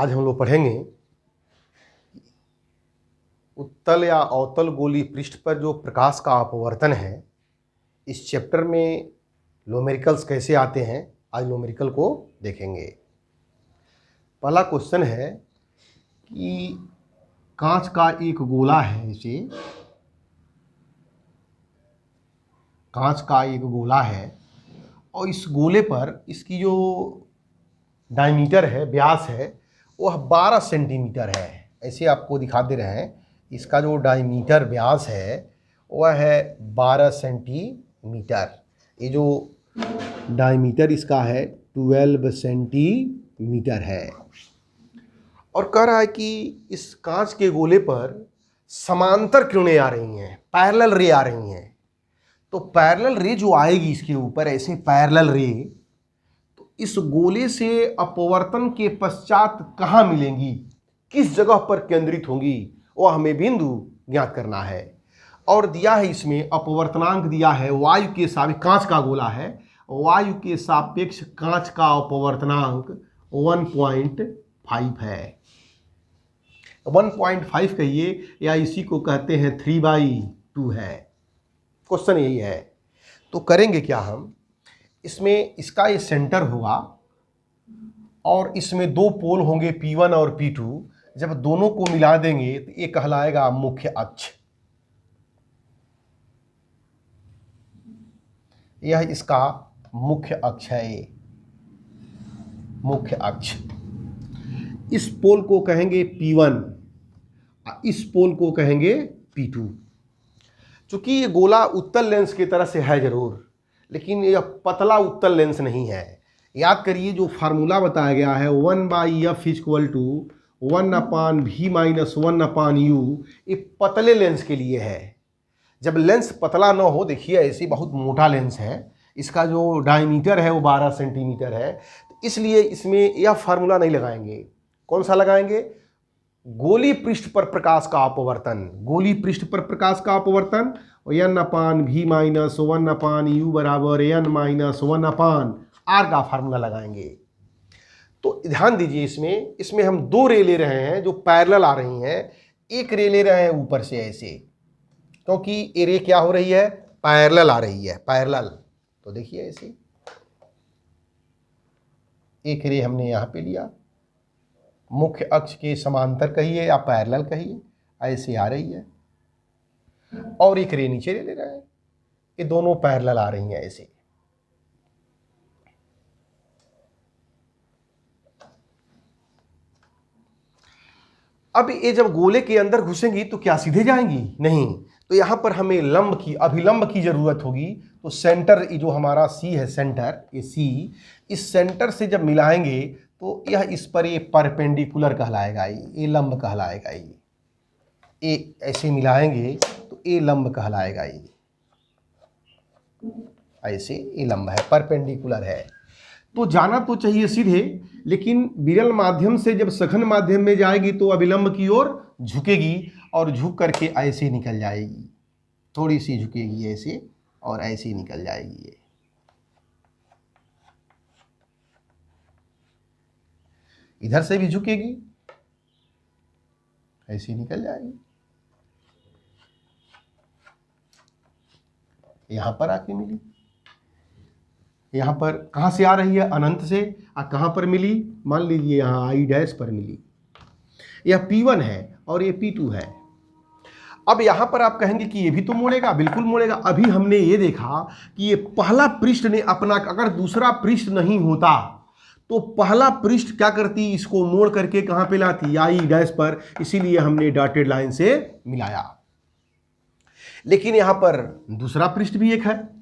आज हम लोग पढ़ेंगे उत्तल या अवतल गोलीय पृष्ठ पर जो प्रकाश का अपवर्तन है। इस चैप्टर में न्यूमेरिकल्स कैसे आते हैं, आज न्यूमेरिकल को देखेंगे। पहला क्वेश्चन है कि कांच का एक गोला है, इसे कांच का एक गोला है और इस गोले पर इसकी जो डायमीटर है, व्यास है, वह 12 सेंटीमीटर है। ऐसे आपको दिखा दे रहे हैं। इसका जो डायमीटर व्यास है वह है 12 सेंटीमीटर। ये जो डायमीटर इसका है 12 सेंटीमीटर है। और कह रहा है कि इस कांच के गोले पर समांतर किरणें आ रही हैं, पैरेलल रे आ रही हैं। तो पैरेलल रे जो आएगी इसके ऊपर, ऐसे पैरेलल रे, तो इस गोले से अपवर्तन के पश्चात कहाँ मिलेंगी, किस जगह पर केंद्रित होंगी, वह हमें बिंदु ज्ञात करना है। और दिया है इसमें अपवर्तनांक दिया है वायु के सापेक्ष, कांच का गोला है, वायु के सापेक्ष कांच का अपवर्तनांक 1.5 है। 1.5 कहिए या इसी को कहते हैं 3/2 है। क्वेश्चन यही है। तो करेंगे क्या हम, इसमें इसका ये सेंटर होगा और इसमें दो पोल होंगे P1 और P2। जब दोनों को मिला देंगे तो ये कहलाएगा मुख्य अक्ष। यह इसका मुख्य अक्ष है, ये मुख्य अक्ष। इस पोल को कहेंगे P1, इस पोल को कहेंगे P2। चूंकि ये गोला उत्तल लेंस की तरह से है जरूर, लेकिन यह पतला उत्तल लेंस नहीं है। याद करिए जो फार्मूला बताया गया है 1/f = 1/v-1/u, ये पतले लेंस के लिए है। जब लेंस पतला ना हो, देखिए ऐसे बहुत मोटा लेंस है, इसका जो डायमीटर है वो 12 सेंटीमीटर है, तो इसलिए इसमें यह फार्मूला नहीं लगाएंगे। कौन सा लगाएंगे? गोली पृष्ठ पर प्रकाश का अपवर्तन, गोली पृष्ठ पर प्रकाश का अपवर्तन n/v-1/u बराबर n-1/r का फार्मूला लगाएंगे। तो ध्यान दीजिए, इसमें हम दो रे ले रहे हैं जो पैरेलल आ रही हैं। एक रे ले रहे हैं ऊपर से ऐसे, क्योंकि ये रे क्या हो रही है, पैरेलल आ रही है, पैरेलल। तो देखिए ऐसे एक रे हमने यहाँ पे लिया, मुख्य अक्ष के समांतर कहिए या पैरेलल कहिए, ऐसे आ रही है। और एक रे नीचे ले रहे हैं, ये दोनों पैरेलल आ रही हैं ऐसे। अब ये जब गोले के अंदर घुसेंगी तो क्या सीधे जाएंगी? नहीं, तो यहाँ पर हमें लंब की, अभिलंब की जरूरत होगी। तो सेंटर, ये जो हमारा सी है, सेंटर, ये सी, इस सेंटर से जब मिलाएंगे तो यह इस पर ये परपेंडिकुलर कहलाएगा, ये लंब कहलाएगा। ये ऐसे मिलाएंगे तो ये लंब कहलाएगा, ये ऐसे ये लंब है, परपेंडिकुलर है। तो जाना तो चाहिए सीधे, लेकिन विरल माध्यम से जब सघन माध्यम में जाएगी तो अभिलंब की ओर झुकेगी और झुक करके ऐसे निकल जाएगी, थोड़ी सी झुकेगी ऐसे और ऐसे निकल जाएगी। ये इधर से भी झुकेगी, ऐसे निकल जाएगी, यहां पर आके मिली। यहाँ पर कहाँ से आ रही है? अनंत से। कहाँ पर मिली? मान लीजिए यहाँ I' पर मिली। यह P1 है और ये P2 है। अब यहाँ पर आप कहेंगे कि ये भी तो मोड़ेगा, बिल्कुल मोड़ेगा। अभी हमने ये देखा कि ये पहला पृष्ठ ने अपना, अगर दूसरा पृष्ठ नहीं होता तो पहला पृष्ठ क्या करती, इसको मोड़ करके कहाँ पे लाती? I' पर। इसीलिए हमने डॉटेड लाइन से मिलाया। लेकिन यहाँ पर दूसरा पृष्ठ भी एक है,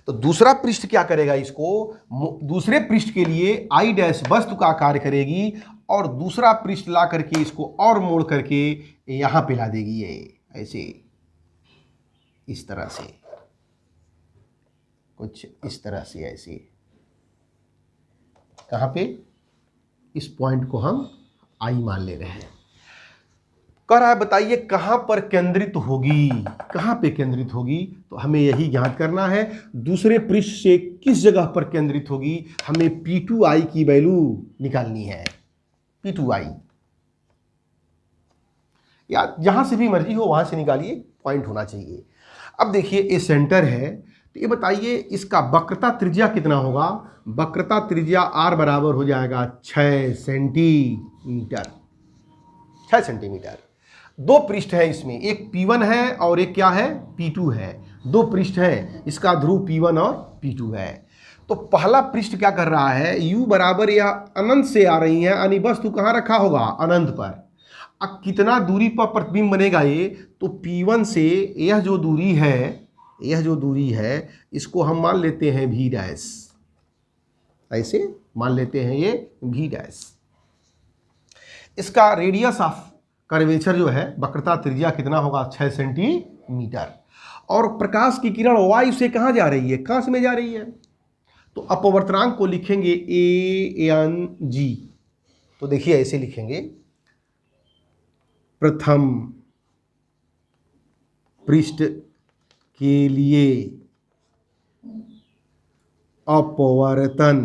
तो दूसरा पृष्ठ क्या करेगा? इसको दूसरे पृष्ठ के लिए I' वस्तु का कार्य करेगी और दूसरा पृष्ठ ला करके इसको और मोड़ करके यहां पे ला देगी, ये ऐसे, इस तरह से, कुछ इस तरह से, ऐसे। कहां पे? इस पॉइंट को हम I मान ले रहे हैं। कह रहा है बताइए कहां पर केंद्रित होगी, कहां पे केंद्रित होगी? तो हमें यही ज्ञात करना है, दूसरे पृष्ठ से किस जगह पर केंद्रित होगी। हमें P2I की वैल्यू निकालनी है। P2i, या जहां से भी मर्जी हो वहां से निकालिए, पॉइंट होना चाहिए। अब देखिए ये सेंटर है, तो ये बताइए इसका वक्रता त्रिज्या कितना होगा। वक्रता त्रिज्या r बराबर हो जाएगा 6 सेंटीमीटर। 6 सेंटीमीटर। दो पृष्ठ है इसमें, एक P1 है और एक क्या है, P2 है। दो पृष्ठ है, इसका ध्रुव P1 और P2 है। तो पहला पृष्ठ क्या कर रहा है, u बराबर यह अनंत से आ रही है, यानी वस्तु कहाँ रखा होगा, अनंत पर। अब कितना दूरी पर प्रतिबिंब बनेगा ये, तो P1 से यह जो दूरी है, इसको हम मान लेते हैं v डैश, ऐसे मान लेते हैं ये v डैश। इसका रेडियस ऑफ कर्वेचर जो है, वक्रता त्रिज्या कितना होगा, 6 सेंटीमीटर। और प्रकाश की किरण वायु से कहाँ जा रही है, कांच में जा रही है, तो अपवर्तनांक को लिखेंगे ANG। तो देखिए ऐसे लिखेंगे, प्रथम पृष्ठ के लिए अपवर्तन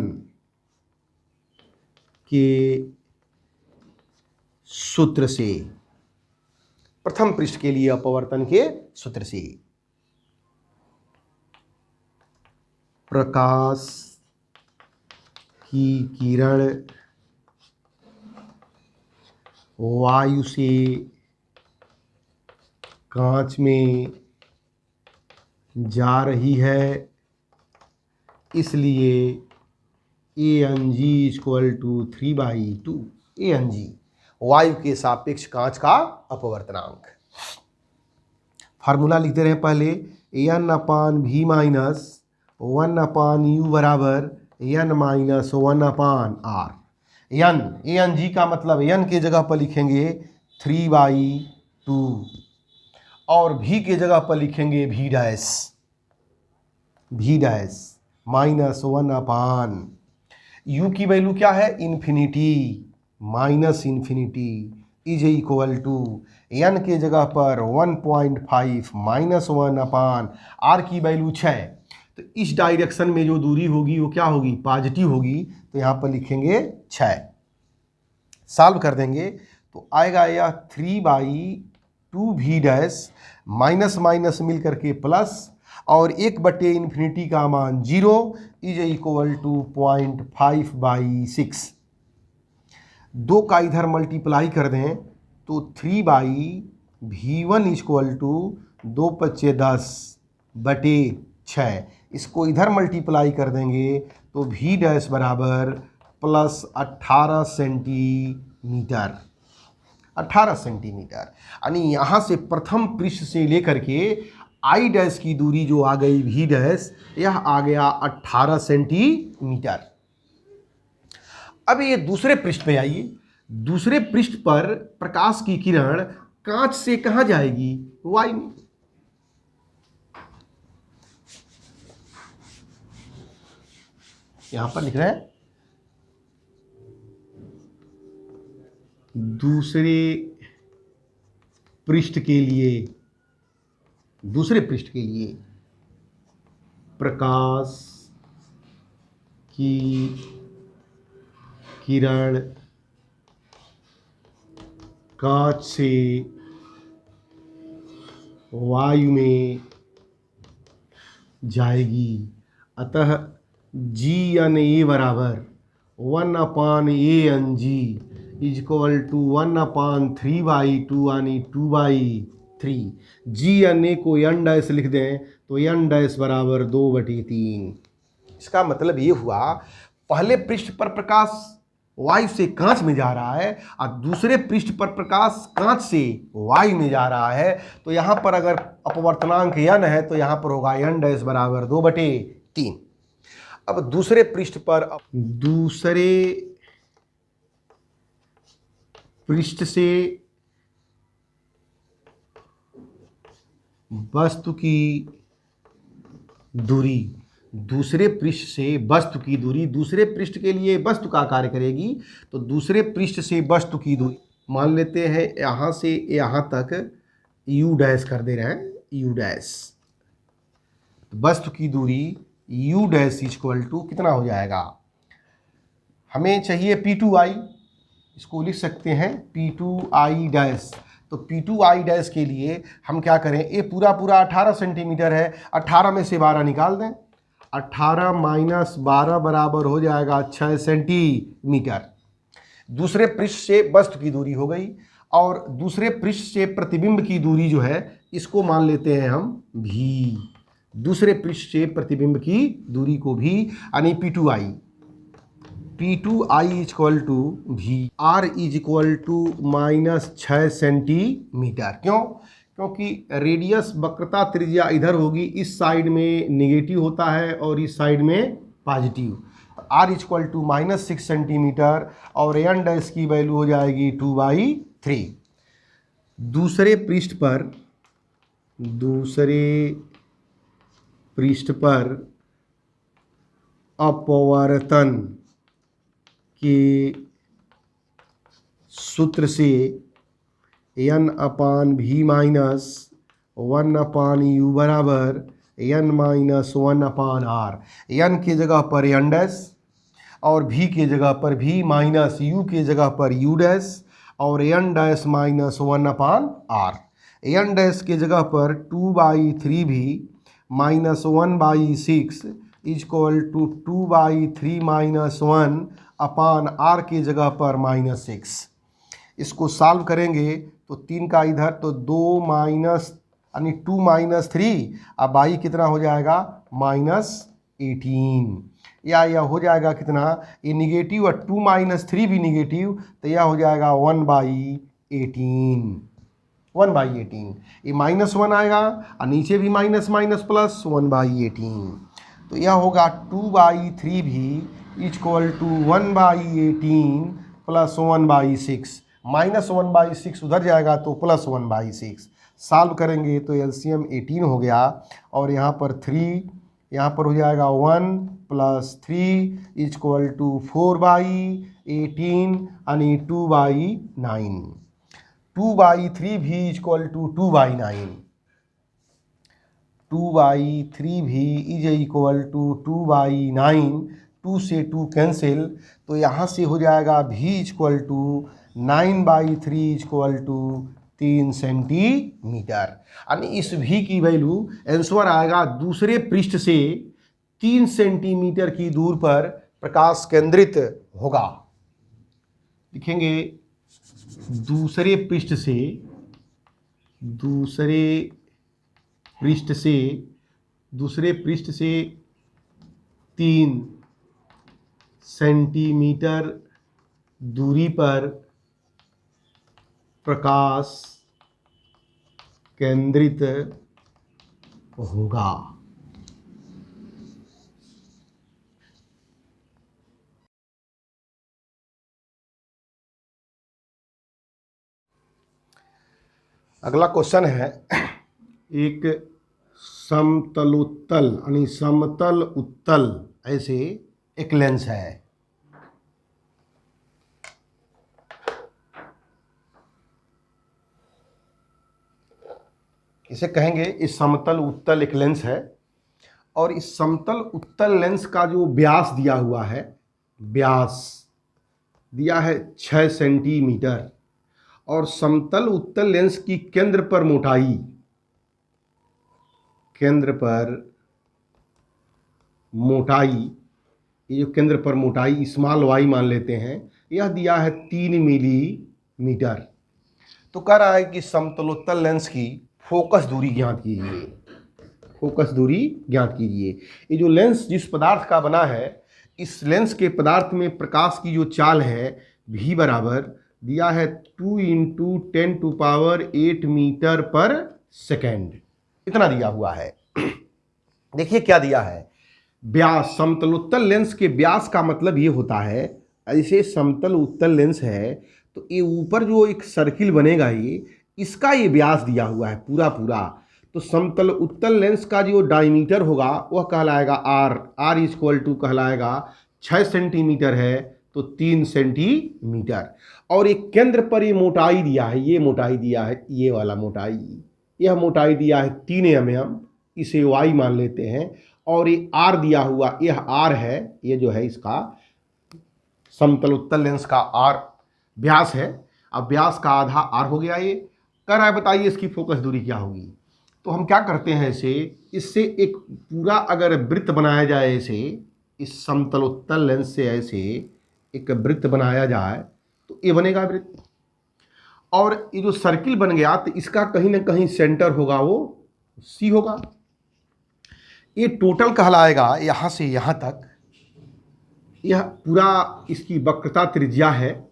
के सूत्र से, प्रथम पृष्ठ के लिए अपवर्तन के सूत्र से प्रकाश की किरण वायु से कांच में जा रही है, इसलिए ANG इक्वल टू 3/2। ANG वायु के सापेक्ष कांच का अपवर्तनांक। फार्मूला लिखते रहे पहले, N/V माइनस 1/U बराबर N माइनस 1/R। ANG का मतलब N के जगह पर लिखेंगे 3/2 और V के जगह पर लिखेंगे V डैश माइनस 1/U की वैल्यू क्या है, infinity, minus infinity is equal to N के जगह पर 1.5 माइनस 1/R की वैल्यू 6। तो इस डायरेक्शन में जो दूरी होगी वो क्या होगी, पॉजिटिव होगी, तो यहाँ पर लिखेंगे 6। सॉल्व कर देंगे तो आएगा यह 3/2 V डैश, माइनस माइनस मिल करके प्लस, और 1/∞ का मान 0 इज इक्वल टू 0.5/6। 2 का इधर मल्टीप्लाई कर दें तो 3/V1 इक्वल टू 2×10/6। इसको इधर मल्टीप्लाई कर देंगे तो V डैश बराबर प्लस 18 सेंटीमीटर। 18 सेंटीमीटर, यानी यहाँ से प्रथम पृष्ठ से लेकर के I डैश की दूरी जो आ गई V डैश, यह आ गया 18 सेंटीमीटर। अब ये दूसरे पृष्ठ पे आइए। दूसरे पृष्ठ पर प्रकाश की किरण कांच से कहाँ जाएगी, वायु में। यहां पर लिख रहे हैं दूसरे पृष्ठ के लिए प्रकाश की किरण कांच से वायु में जाएगी, अतः GNA बराबर 1/ANG इक्वल टू 1/3/2 यानी 2/3। GNA को N डैश लिख दें तो N डैश बराबर 2/3। इसका मतलब ये हुआ, पहले पृष्ठ पर प्रकाश वायु से कांच में जा रहा है और दूसरे पृष्ठ पर प्रकाश कांच से वायु में जा रहा है, तो यहाँ पर अगर अपवर्तनांक N है तो यहाँ पर होगा N डैश बराबर 2/3। अब दूसरे पृष्ठ से वस्तु की दूरी, दूसरे पृष्ठ से वस्तु की दूरी, दूसरे पृष्ठ के लिए वस्तु का कार्य करेगी, तो दूसरे पृष्ठ से वस्तु की दूरी मान लेते हैं यहाँ से यहाँ तक U डैश कर दे रहे हैं, U डैश। वस्तु की दूरी U डैश इक्वल टू कितना हो जाएगा, हमें चाहिए P2i, इसको लिख सकते हैं P2I डैश। तो P2I डैश के लिए हम क्या करें, ये पूरा पूरा 18 सेंटीमीटर है, 18 में से 12 निकाल दें, 18 माइनस 12 बराबर हो जाएगा 6 सेंटीमीटर। दूसरे पृष्ठ से वस्तु की दूरी हो गई, और दूसरे पृष्ठ से प्रतिबिंब की दूरी जो है इसको मान लेते हैं हम भी। दूसरे पृष्ठ से प्रतिबिंब की दूरी को भी, यानी P2I इज इक्वल टू भी। R is equal to minus 6 centimetre. क्यों? क्योंकि रेडियस वक्रता त्रिज्या इधर होगी, इस साइड में निगेटिव होता है और इस साइड में positive. R is equal to minus 6 centimetre और n डैश की वैल्यू हो जाएगी 2/3। दूसरे पृष्ठ पर अपवर्तन के सूत्र से n अपान भी माइनस 1/u बराबर n माइनस 1/r। n के जगह पर n डैश और v के जगह पर v माइनस u के जगह पर u डैश और n dash minus 1/r। n dash के जगह पर 2/3 भी minus 1/6 equal to 2/3 minus 1/r के जगह पर माइनस 6। इसको सॉल्व करेंगे तो 3 का इधर, तो 2 माइनस यानी 2 माइनस 3, अब बाई कितना हो जाएगा माइनस 18, या यह हो जाएगा कितना, ये निगेटिव और 2 माइनस 3 भी निगेटिव, तो यह हो जाएगा 1/18। 1/18 ये माइनस 1 आएगा और नीचे भी माइनस माइनस प्लस 1/18, तो यह होगा 2/3 भी इक्वल टू 1/18 प्लस 1/6। माइनस 1/6 उधर जाएगा तो प्लस 1/6। सॉल्व करेंगे तो एलसीएम 18 हो गया, और यहाँ पर 3, यहाँ पर हो जाएगा 1 प्लस 3 इक्वल टू 4/18 यानी 2/9। 2/3 भी इक्वल टू 2/9। 2/3 भी इज इक्वल टू 2/9। 2 से 2 कैंसिल, तो यहाँ से हो जाएगा भी equal to 9/3 equal to 3 centimetre. यानी इस भी की वैल्यू आंसर आएगा दूसरे पृष्ठ से 3 सेंटीमीटर की दूर पर प्रकाश केंद्रित होगा। लिखेंगे दूसरे पृष्ठ से 3 सेंटीमीटर दूरी पर प्रकाश केंद्रित होगा। अगला क्वेश्चन है, एक समतलोत्तल यानी समतल उत्तल ऐसे एक लेंस है। इसे कहेंगे इस समतल उत्तल एक लेंस है, और इस समतल उत्तल लेंस का जो व्यास दिया हुआ है, व्यास दिया है 6 सेंटीमीटर, और समतल उत्तल लेंस की केंद्र पर मोटाई, ये जो केंद्र पर मोटाई स्मॉल वाई मान लेते हैं, यह दिया है 3 मिलीमीटर। तो कह रहा है कि समतलोत्तल लेंस की फोकस दूरी ज्ञात कीजिए। ये जो लेंस जिस पदार्थ का बना है, इस लेंस के पदार्थ में प्रकाश की जो चाल है v बराबर दिया है 2 × 10⁸ मीटर पर सेकेंड, इतना दिया हुआ है। देखिए क्या दिया है, व्यास। समतलोत्तल लेंस के व्यास का मतलब ये होता है, ऐसे समतल उत्तल लेंस है तो ये ऊपर जो एक सर्किल बनेगा, ये इसका ये व्यास दिया हुआ है पूरा। तो समतल उत्तल लेंस का जो डायमीटर होगा वह कहलाएगा r इक्वल टू कहलाएगा 6 सेंटीमीटर है तो 3 सेंटीमीटर, और एक केंद्र पर ये मोटाई दिया है, ये मोटाई दिया है, ये वाला मोटाई, यह मोटाई दिया है 3 mm, इसे y मान लेते हैं, और ये r दिया हुआ, यह r है, ये जो है इसका समतल उत्तल लेंस का r व्यास है। अब व्यास का आधा आर हो गया। ये कह रहा है बताइए इसकी फोकस दूरी क्या होगी। तो हम क्या करते हैं, इससे एक पूरा अगर वृत्त बनाया जाए, इस समतलोत्तल लेंस से ऐसे एक वृत्त बनाया जाए तो ये बनेगा वृत्त। और ये जो सर्किल बन गया तो इसका कहीं ना कहीं सेंटर होगा, वो सी होगा। ये टोटल कहलाएगा यहाँ से यहाँ तक। यह पूरा इसकी वक्रता त्रिज्या है।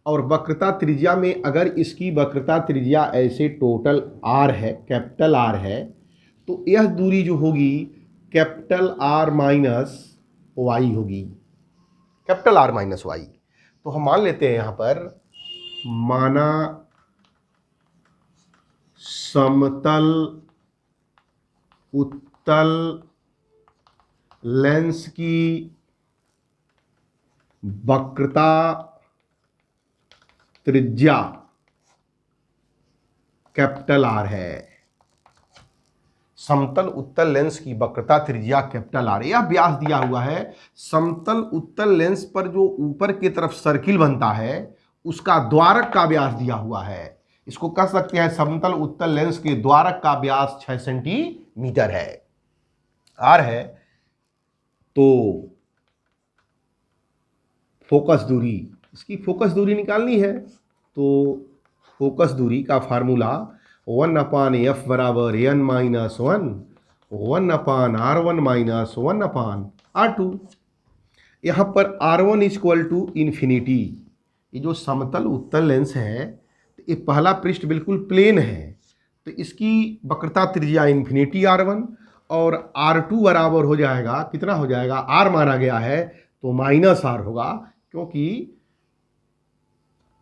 और वक्रता त्रिज्या में अगर इसकी वक्रता त्रिज्या ऐसे टोटल आर है, कैपिटल आर है, तो यह दूरी जो होगी कैपिटल आर माइनस वाई होगी, कैपिटल आर माइनस वाई। तो हम मान लेते हैं यहाँ पर, माना समतल उत्तल लेंस की वक्रता त्रिज्या कैपिटल आर है। समतल उत्तल लेंस की वक्रता त्रिज्या कैपिटल आर, यह व्यास दिया हुआ है। समतल उत्तल लेंस पर जो ऊपर की तरफ सर्किल बनता है उसका द्वारक का व्यास दिया हुआ है। इसको कह सकते हैं समतल उत्तल लेंस के द्वारक का व्यास 6 सेंटीमीटर है, आर है। तो फोकस दूरी, इसकी फोकस दूरी निकालनी है तो फोकस दूरी का फार्मूला 1/f बराबर n minus 1/r1 minus 1/r2। यहाँ पर r1 इक्वल टू इन्फिनिटी। ये जो समतल उत्तल लेंस है, ये पहला पृष्ठ बिल्कुल प्लेन है, तो इसकी वक्रता त्रिज्या इन्फिनिटी r1 और r2 बराबर हो जाएगा, कितना हो जाएगा, r माना गया है तो माइनस r होगा, क्योंकि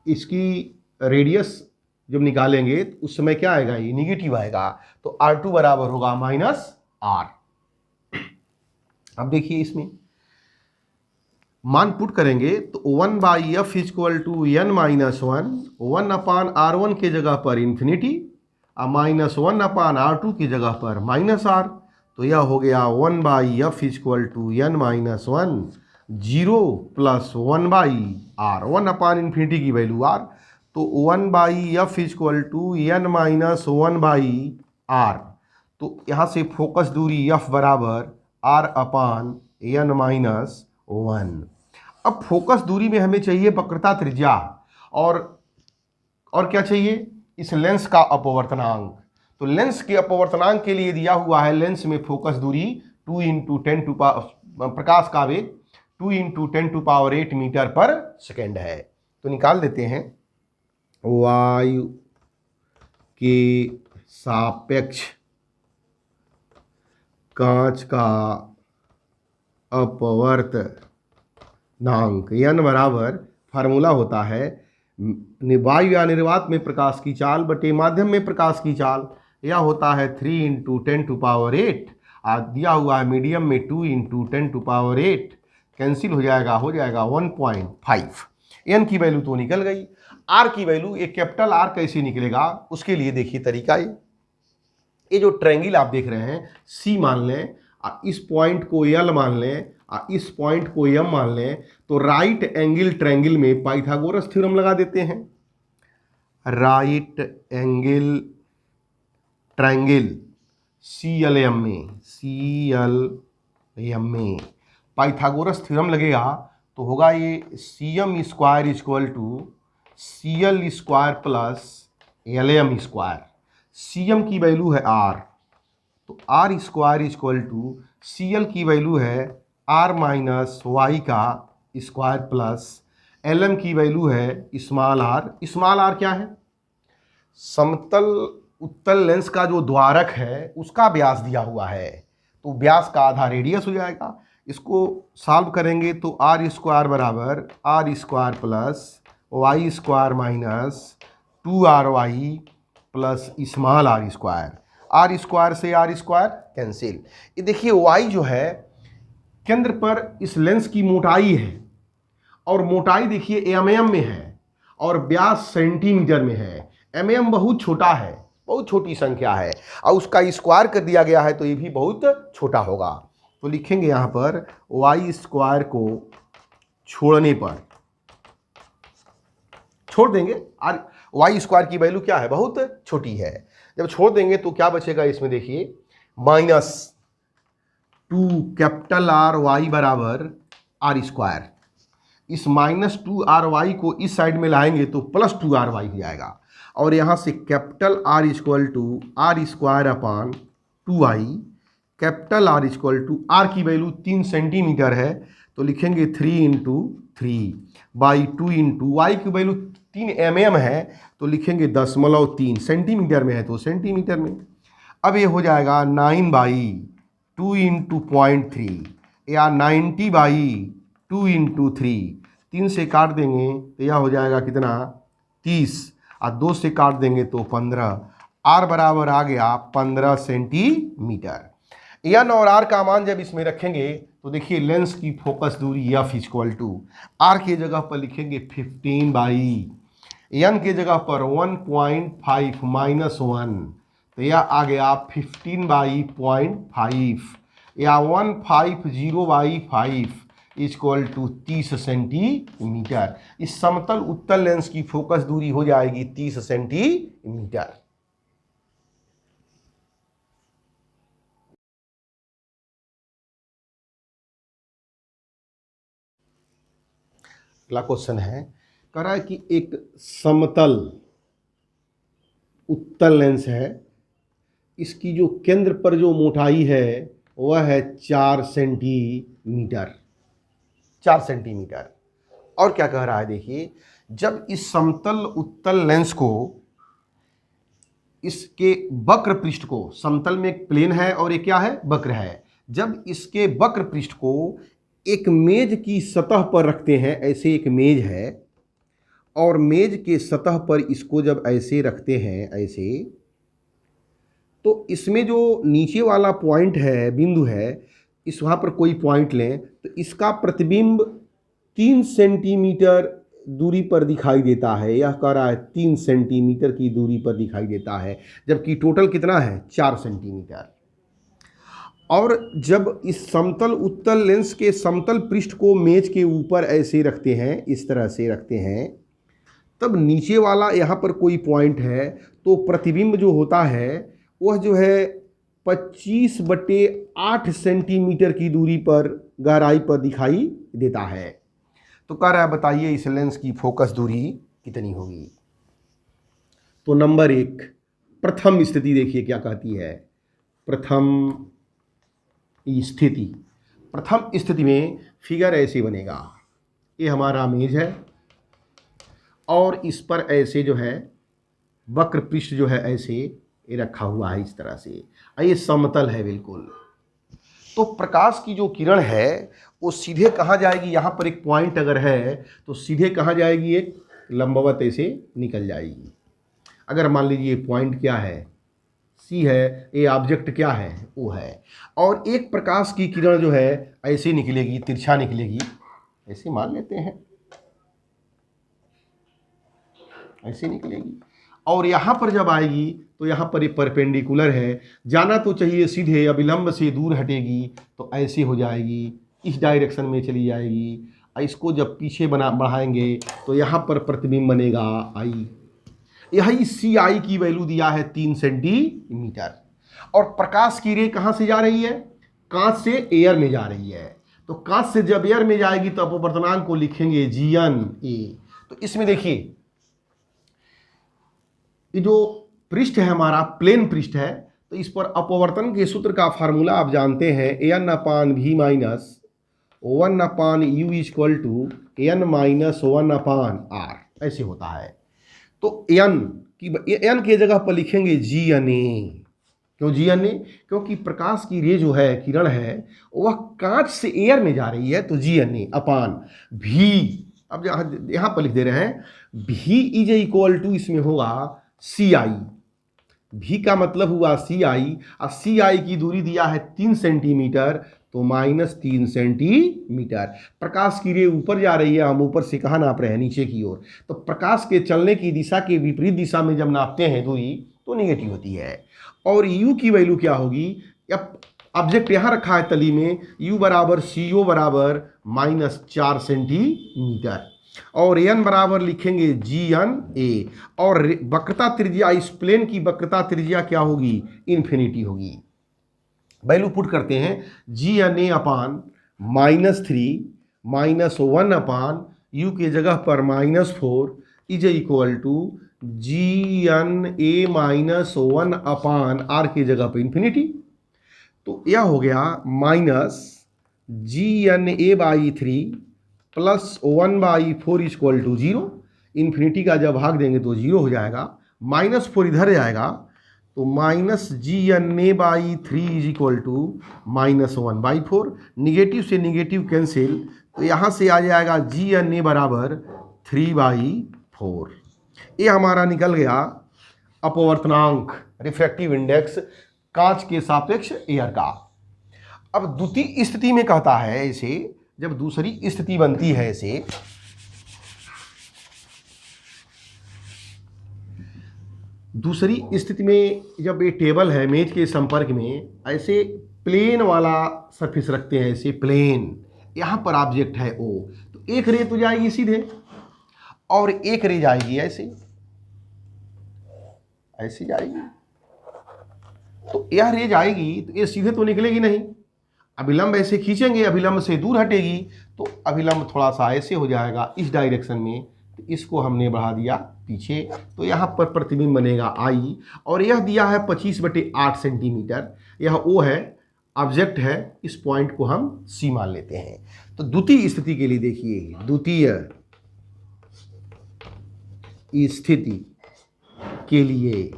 इसकी रेडियस जब निकालेंगे तो उस समय क्या आएगा, ये निगेटिव आएगा। तो r2 बराबर होगा माइनस r। अब देखिए इसमें मान पुट करेंगे तो 1/f equal to n minus 1/r1 के जगह पर इन्फिनिटी और माइनस 1/r2 की जगह पर माइनस r। तो यह हो गया 1/f equal to n minus 1, 0 plus 1/r, 1/इन्फिनिटी की वैल्यू r। तो 1/f equal to n minus 1/r। तो यहाँ से फोकस दूरी f बराबर r/n माइनस 1। अब फोकस दूरी में हमें चाहिए वक्रता त्रिज्या और क्या चाहिए, इस लेंस का अपवर्तनांक। तो लेंस के अपवर्तनांक के लिए दिया हुआ है, लेंस में फोकस दूरी 2 × 10 प्रकाश का वेग 2 × 10⁸ मीटर पर सेकेंड है। तो निकाल देते हैं, वायु के सापेक्ष कांच का अपवर्तनांक n बराबर, फार्मूला होता है वायु या निर्वात में प्रकाश की चाल बटे माध्यम में प्रकाश की चाल। यह होता है 3 × 10⁸। दिया हुआ है मीडियम में 2 × 10⁸, कैंसिल हो जाएगा 1.5। n की वैल्यू तो निकल गई। r की वैल्यू, एक कैपिटल R कैसे निकलेगा, उसके लिए देखिए तरीका। ये जो ट्रायंगल आप देख रहे हैं C मान लें, इस पॉइंट को L मान लें, इस पॉइंट को M मान लें, तो राइट एंगल ट्रायंगल में पाइथागोरस थ्योरम लगा देते हैं। राइट एंगल ट्रायंगल CLM में पाइथागोरस थ्योरम लगेगा तो होगा ये CM square equal to CL square plus LM square. CM की वैल्यू है R, तो R square equal to CL की वैल्यू है R माइनस वाई का स्क्वायर प्लस LM की वैल्यू है स्मॉल r। स्मॉल r क्या है, समतल उत्तल लेंस का जो द्वारक है उसका व्यास दिया हुआ है, तो व्यास का आधा रेडियस हो जाएगा। इसको सॉल्व करेंगे तो r स्क्वायर बराबर R square plus Y square minus 2RY प्लस small r square. r square से r स्क्वायर कैंसिल। ये देखिए y जो है केंद्र पर इस लेंस की मोटाई है, और मोटाई देखिए mm में है और व्यास सेंटीमीटर में है। mm बहुत छोटा है, बहुत छोटी संख्या है, और उसका स्क्वायर कर दिया गया है तो ये भी बहुत छोटा होगा। तो लिखेंगे यहाँ पर वाई स्क्वायर को छोड़ने छोड़ देंगे आर वाई स्क्वायर की वैल्यू क्या है, बहुत छोटी है। जब छोड़ देंगे तो क्या बचेगा इसमें, देखिए -2 कैपिटल आर वाई बराबर आर स्क्वायर। इस -2r(y) को इस साइड में लाएंगे तो +2r(y) हो जाएगा, और यहाँ से capital R equal to R square upon 2i, capital R equal to R की वैल्यू 3 सेंटीमीटर है तो लिखेंगे 3 × 3 बाई 2 × y की वैल्यू 3 mm है तो लिखेंगे 0.3, सेंटीमीटर में है तो सेंटीमीटर में। अब ये हो जाएगा 9/2 × 0.3 या 90/2 × 3, 3 से काट देंगे तो यह हो जाएगा कितना 30, और 2 से काट देंगे तो 15। आर बराबर आ गया 15 सेंटीमीटर। एन और आर का मान जब इसमें रखेंगे तो देखिए लेंस की फोकस दूरी एफ इक्वल टू आर के जगह पर लिखेंगे 15/, एन के जगह पर 1.5 -1 तो यह आ गया 15/0.5 या 150/5 इक्वल टू 30 सेंटीमीटर। इस समतल उत्तल लेंस की फोकस दूरी हो जाएगी 30 सेंटीमीटर। अगला क्वेश्चन है, कह रहा है कि एक समतल उत्तल लेंस है, इसकी जो केंद्र पर जो मोटाई है वह है 4 सेंटीमीटर, 4 सेंटीमीटर। और क्या कह रहा है, देखिए जब इस समतल उत्तल लेंस को इसके वक्र पृष्ठ को, समतल में एक प्लेन है और एक क्या है, वक्र है, जब इसके वक्र पृष्ठ को एक मेज की सतह पर रखते हैं, ऐसे एक मेज है और मेज के सतह पर इसको जब ऐसे रखते हैं ऐसे, तो इसमें जो नीचे वाला पॉइंट है, बिंदु है, इस वहाँ पर कोई पॉइंट लें तो इसका प्रतिबिंब 3 सेंटीमीटर दूरी पर दिखाई देता है। यह कह रहा है 3 सेंटीमीटर की दूरी पर दिखाई देता है, जबकि टोटल कितना है 4 सेंटीमीटर। और जब इस समतल उत्तल लेंस के समतल पृष्ठ को मेज के ऊपर ऐसे रखते हैं, इस तरह से रखते हैं, तब नीचे वाला यहाँ पर कोई पॉइंट है तो प्रतिबिंब जो होता है वह जो है 25/8 सेंटीमीटर की दूरी पर, गहराई पर दिखाई देता है। तो कह रहा है बताइए इस लेंस की फोकस दूरी कितनी होगी। तो नंबर 1 प्रथम स्थिति देखिए क्या कहती है। प्रथम स्थिति, प्रथम स्थिति में फिगर ऐसे बनेगा, ये हमारा मेज है और इस पर ऐसे जो है वक्र पृष्ठ जो है ऐसे ये रखा हुआ है इस तरह से, ये समतल है बिल्कुल। तो प्रकाश की जो किरण है वो सीधे कहाँ जाएगी, यहाँ पर एक पॉइंट अगर है तो सीधे कहाँ जाएगी, एक लंबवत ऐसे निकल जाएगी। अगर मान लीजिए पॉइंट क्या है, सी है, ये ऑब्जेक्ट क्या है, वो है, और एक प्रकाश की किरण जो है ऐसे निकलेगी, तिरछा निकलेगी, ऐसे मान लेते हैं, ऐसे निकलेगी, और यहाँ पर जब आएगी तो यहाँ पर ये परपेंडिकुलर है, जाना तो चाहिए सीधे, अविलंब से दूर हटेगी तो ऐसे हो जाएगी, इस डायरेक्शन में चली जाएगी। इसको जब पीछे बढ़ाएंगे तो यहाँ पर प्रतिबिंब बनेगा आई, यही सी आई की वैल्यू दिया है 3 सेंटीमीटर। और प्रकाश की रे कहाँ से जा रही है, कांच से एयर में जा रही है, तो कांच से जब एयर में जाएगी तो अपवर्तनांक को लिखेंगे GN_A। तो इसमें देखिए ये जो पृष्ठ है हमारा प्लेन पृष्ठ है, तो इस पर अपवर्तन के सूत्र का फार्मूला आप जानते हैं, N/V - 1/u = N-1/r ऐसे होता है। तो N के जगह पर लिखेंगे GNA। क्यों GNA? क्योंकि प्रकाश की रे जो है, किरण है, वह कांच से एयर में जा रही है, तो GNA/V। अब यहाँ पर लिख दे रहे हैं V = इसमें होगा CI। V का मतलब हुआ CI, और CI की दूरी दिया है 3 सेंटीमीटर, तो -3 सेंटीमीटर। प्रकाश की रे ऊपर जा रही है, हम ऊपर से कहाँ नाप रहे हैं, नीचे की ओर, तो प्रकाश के चलने की दिशा के विपरीत दिशा में जब नापते हैं दूरी तो नेगेटिव होती है। और U की वैल्यू क्या होगी, अब ऑब्जेक्ट यहाँ रखा है तली में, U = CO = -4 सेंटीमीटर। और n बराबर लिखेंगे GNA, और वक्रता त्रिज्या, इस प्लेन की वक्रता त्रिज्या क्या होगी, इन्फिनिटी होगी। वैल्यू पुट करते हैं, GNA अपान -3 -1 अपान u के जगह पर -4 is equal to GNA -1 upon r की जगह पर इन्फिनिटी। तो यह हो गया -GNA/3 +1/4 इक्वल टू 0। इन्फिनिटी का जब भाग देंगे तो 0 हो जाएगा, -4 इधर जाएगा तो -GNA/3 is equal to -1/4। Negative से निगेटिव कैंसिल, तो यहाँ से आ जाएगा GNA बराबर 3/4। ये हमारा निकल गया अपवर्तनांक, रिफ्रैक्टिव इंडेक्स कांच के सापेक्ष एयर का। अब द्वितीय स्थिति में कहता है इसे, जब दूसरी स्थिति बनती है इसे, दूसरी स्थिति में जब ये टेबल है मेज के संपर्क में, ऐसे प्लेन वाला सरफेस रखते हैं, ऐसे प्लेन, यहाँ पर ऑब्जेक्ट है O, तो एक रे तो जाएगी सीधे और एक रे जाएगी ऐसे, ऐसे जाएगी। तो यह रे जाएगी तो ये सीधे तो निकलेगी नहीं, अभिलंब ऐसे खींचेंगे, अभिलंब से दूर हटेगी, तो अभिलंब थोड़ा सा ऐसे हो जाएगा इस डायरेक्शन में, तो इसको हमने बढ़ा दिया पीछे, तो यहाँ पर प्रतिबिंब बनेगा I, और यह दिया है 25/8 सेंटीमीटर, यह O है, ऑब्जेक्ट है, इस पॉइंट को हम C मान लेते हैं। तो द्वितीय स्थिति के लिए देखिए, द्वितीय स्थिति के लिए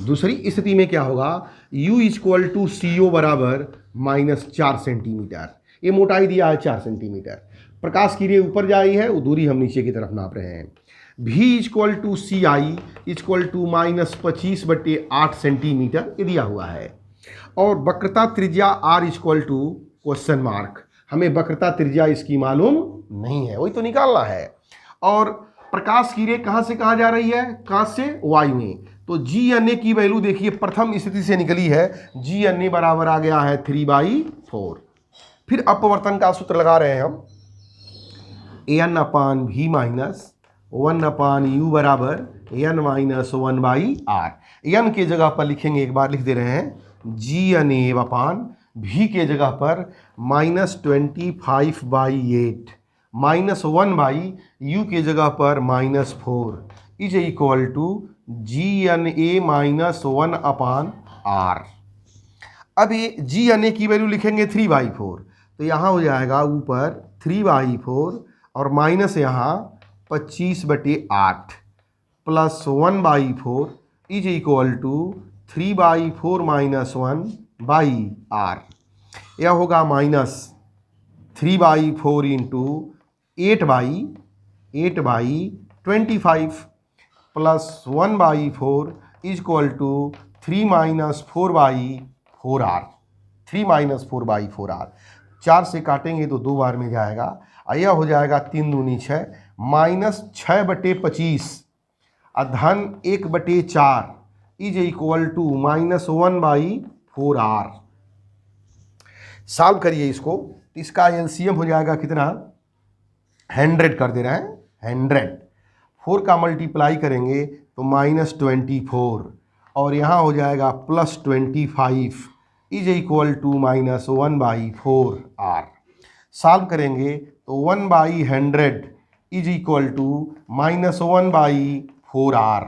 दूसरी स्थिति में क्या होगा, U इक्वल टू CO बराबर -4 सेंटीमीटर, ये मोटाई दिया है 4 सेंटीमीटर, प्रकाश की रे ऊपर जा रही है, वो दूरी हम नीचे की तरफ नाप रहे हैं। V equal to CI equal to -25/8 centimetre, ये दिया हुआ है, और वक्रता त्रिज्या R equal to question mark, हमें वक्रता त्रिज्या इसकी मालूम नहीं है, वही तो निकालना है। और प्रकाश की रे कहाँ से कहाँ जा रही है, कांच से Y में, तो GNA की वैल्यू देखिए प्रथम स्थिति से निकली है, GNA बराबर आ गया है 3/4। फिर अपवर्तन का सूत्र लगा रहे हैं हम, n/v - 1/u बराबर n - 1/r। n के जगह पर लिखेंगे, एक बार लिख दे रहे हैं, GNA अपान v के जगह पर -25/8 -1/u के जगह पर -4 is equal to GNA -1 upon r। अब ये GNA की वैल्यू लिखेंगे 3/4, तो यहाँ हो जाएगा ऊपर 3/4 और माइनस यहाँ 25/8 plus 1/4 is equal to 3/4 - 1/r। यह होगा -3/4 इंटू 8/25 प्लस 1/4 is equal to 3 - 4/4r। 3 - 4/4r, 4 से काटेंगे तो 2 बार में जाएगा, यह हो जाएगा 3 दूनी 6 -6/25 धन 1/4 is equal to -1/4r। Solve करिए इसको, इसका LCM हो जाएगा कितना, 100 कर दे रहे हैं, 100, 4 का मल्टीप्लाई करेंगे तो -24 और यहाँ हो जाएगा +25 is equal to -1/4r। Solve करेंगे तो 1/100 इज इक्वल टू -1/4r।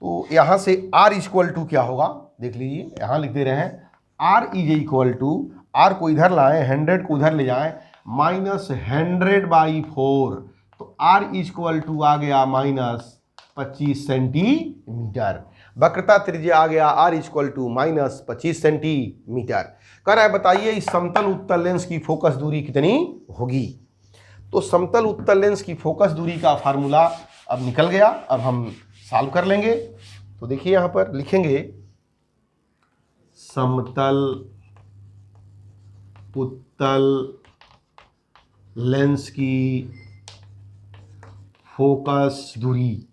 तो यहाँ से r इक्वल टू क्या होगा देख लीजिए, यहाँ लिख दे रहे हैं, r is equal to, r को इधर लाएं, 100 को उधर ले जाएं, -100/4, तो r इक्वल टू आ गया -25 सेंटीमीटर। वक्रता त्रिज्या आ गया r इक्वल टू -25 सेंटीमीटर। कह रहा है बताइए इस समतल उत्तल लेंस की फोकस दूरी कितनी होगी। तो समतल उत्तल लेंस की फोकस दूरी का फार्मूला अब निकल गया, अब हम सॉल्व कर लेंगे। तो देखिए यहाँ पर लिखेंगे, समतल उत्तल लेंस की फोकस दूरी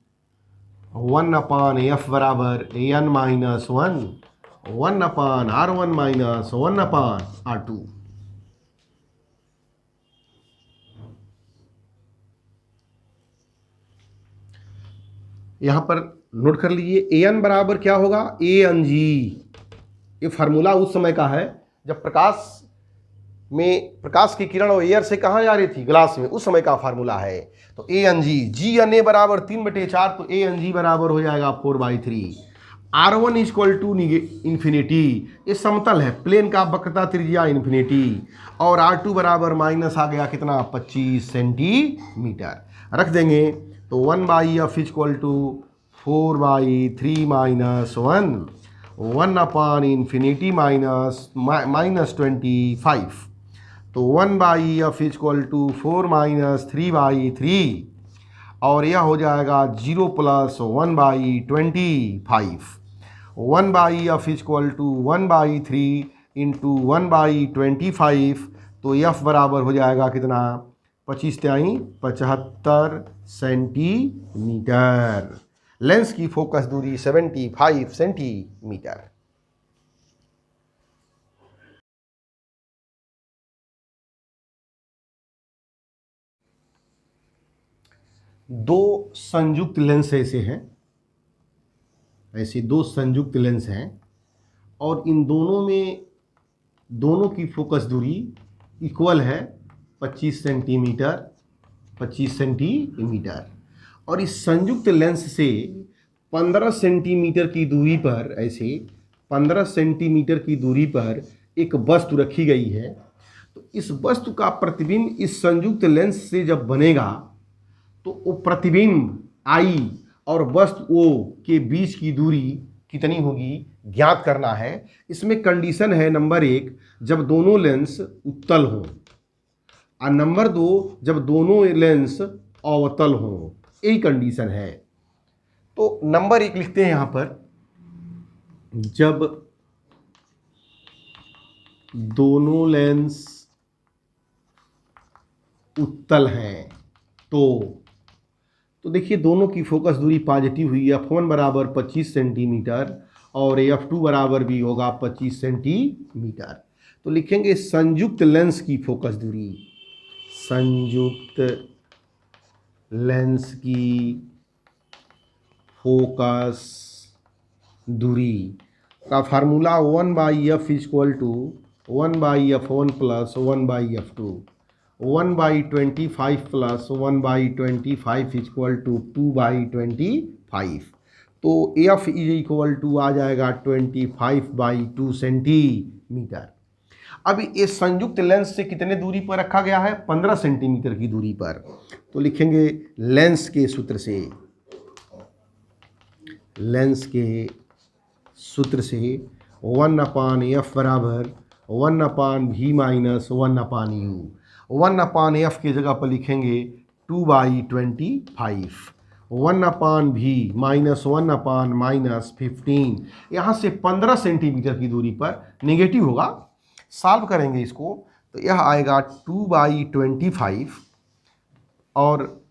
1/f बराबर n - 1 1/r1 - 1/r2। यहाँ पर नोट कर लीजिए, ए एन बराबर क्या होगा, ए एन जी। ये फार्मूला उस समय का है जब प्रकाश की किरण और एयर से कहाँ जा रही थी, ग्लास में, उस समय का फार्मूला है। तो A N G, G N A बराबर 3/4, तो ए एन जी बराबर हो जाएगा 4/3। R1 इक्वल टू इन्फिनिटी, ये समतल है, प्लेन का वक्रता त्रिज्या इन्फिनिटी, और R2 बराबर माइनस आ गया कितना, 25 सेंटीमीटर रख देंगे। तो 1/f equal to 4/3 minus 1 upon infinity minus 25। तो 1/f इक्वल टू 4 माइनस 3/3, और यह हो जाएगा 0 plus 1/25। 1/f equal to 1/3 into 1/25, तो f बराबर हो जाएगा कितना, 25×75 सेंटीमीटर। लेंस की फोकस दूरी 75 सेंटीमीटर। दो संयुक्त लेंस ऐसे हैं, ऐसे दो संयुक्त लेंस हैं, और इन दोनों में दोनों की फोकस दूरी इक्वल है 25 सेंटीमीटर। और इस संयुक्त लेंस से 15 सेंटीमीटर की दूरी पर, ऐसे 15 सेंटीमीटर की दूरी पर एक वस्तु रखी गई है। तो इस वस्तु का प्रतिबिंब इस संयुक्त लेंस से जब बनेगा तो वो प्रतिबिंब I और वस्तु O के बीच की दूरी कितनी होगी ज्ञात करना है। इसमें कंडीशन है नंबर 1, जब दोनों लेंस उत्तल हों, और नंबर 2, जब दोनों लेंस अवतल हों, यही कंडीशन है। तो नंबर 1 लिखते हैं यहाँ पर, जब दोनों लेंस उत्तल हैं तो देखिए दोनों की फोकस दूरी पॉजिटिव हुई। f1 बराबर 25 सेंटीमीटर और f2 बराबर भी होगा 25 सेंटीमीटर। तो लिखेंगे संयुक्त लेंस की फोकस दूरी, संयुक्त लेंस की फोकस दूरी का formula 1/f equal to 1/f1 plus 1/f2, 1/25 plus 1/25 equal to 2/25। तो f इज इक्वल टू आ जाएगा 25/2 सेंटीमीटर। अब ये संयुक्त लेंस से कितने दूरी पर रखा गया है, 15 सेंटीमीटर की दूरी पर। तो लिखेंगे लेंस के सूत्र से, लेंस के सूत्र से 1/f बराबर 1/v माइनस 1/u। 1/f की जगह पर लिखेंगे 2/25, 1/v माइनस 1/-15। यहाँ से 15 सेंटीमीटर की दूरी पर नेगेटिव होगा। सॉल्व करेंगे इसको तो यह आएगा 2/25, और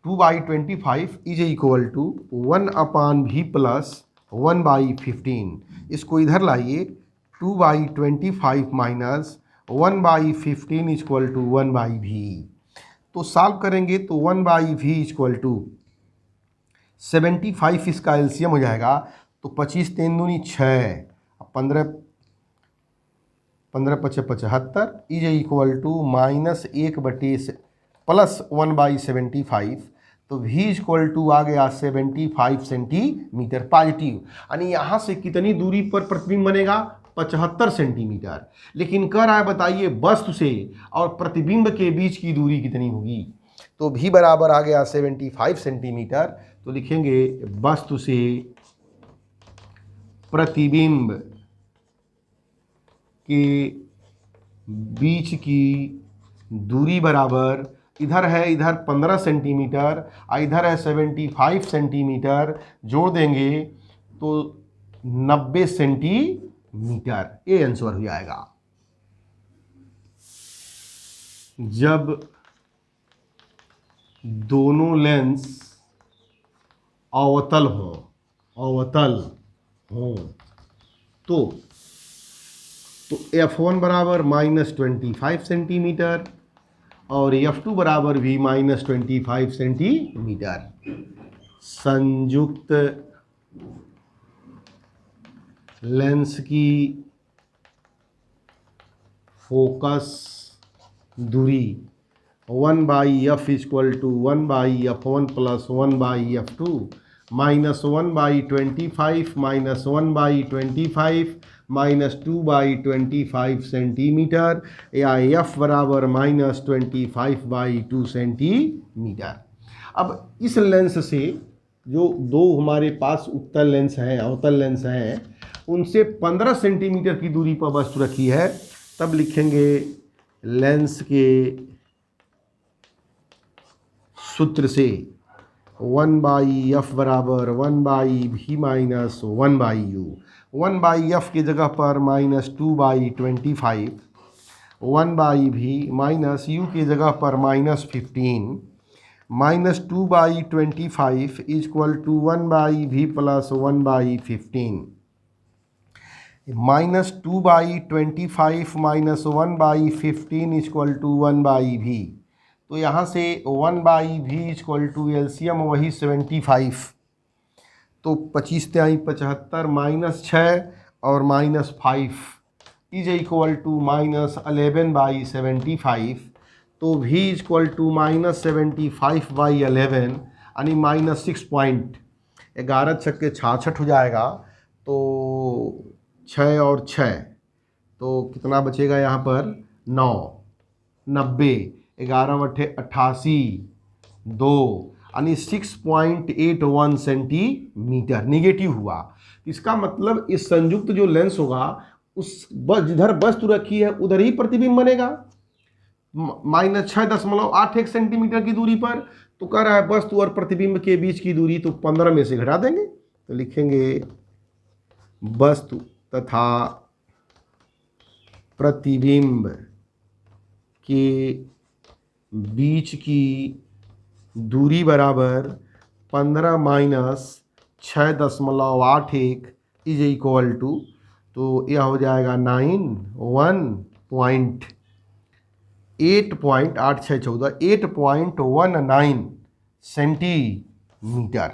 2/25 is equal to 1/v plus 1/15। इसको इधर लाइए, 2/25 माइनस 1/15 इक्वल टू 1/v। तो सॉल्व करेंगे तो 1/v इक्वल टू 75, इसका एलसीएम हो जाएगा। तो 25 3 दूनी 6, 15 15 5 75 इज इक्वल टू -1 प्लस 1/75। तो v इक्वल टू आ गया 75 सेंटीमीटर पॉजिटिव। यानी यहाँ से कितनी दूरी पर प्रतिबिंब बनेगा, 75 सेंटीमीटर। लेकिन कह रहा है बताइए वस्तु से और प्रतिबिंब के बीच की दूरी कितनी होगी। तो v बराबर आ गया 75 सेंटीमीटर। तो लिखेंगे वस्तु से प्रतिबिंब के बीच की दूरी बराबर, इधर है, इधर 15 सेंटीमीटर और इधर है 75 सेंटीमीटर, जोड़ देंगे तो 90 सेंटीमीटर। ये आंसर हो जाएगा। जब दोनों लेंस अवतल हो तो f1 बराबर -25 सेंटीमीटर और f2 बराबर भी -25 सेंटीमीटर। संयुक्त लेंस की फोकस दूरी 1/f equal to 1/f1 plus 1/f2 minus 1/25 minus 1/25 minus 2/25 centimetre, या f बराबर -25/2 सेंटीमीटर। अब इस लेंस से जो दो हमारे पास उत्तल लेंस हैं, अवतल लेंस हैं, उनसे 15 सेंटीमीटर की दूरी पर वस्तु रखी है, तब लिखेंगे लेंस के सूत्र से 1/f बराबर 1/v माइनस 1/u। 1/f की जगह पर -2/25, 1/v माइनस u की जगह पर -15, -2/25 equal to 1/v plus 1/15, -2/25 minus 1/15 equal to 1/v। तो यहाँ से 1/v इक्वल टू एलसीएम वही 75, तो 25 × 75 -6 और -5 इज इक्वल टू -11/75, तो v इक्वल टू -75/11 यानी -6.11 छक्के 66 हो जाएगा। तो 6 और 6 तो कितना बचेगा यहाँ पर 9, 90, 11 × 88, 2 यानी 6.81 सेंटीमीटर निगेटिव हुआ। इसका मतलब इस संयुक्त जो लेंस होगा उस जिधर वस्तु रखी है उधर ही प्रतिबिंब बनेगा, -6.81 सेंटीमीटर की दूरी पर। तो कह रहा है वस्तु और प्रतिबिंब के बीच की दूरी, तो 15 में से घटा देंगे, तो लिखेंगे वस्तु तथा प्रतिबिंब के बीच की दूरी बराबर 15 माइनस 6.81 इज इक्वल टू, तो यह हो जाएगा 8.19 सेंटीमीटर।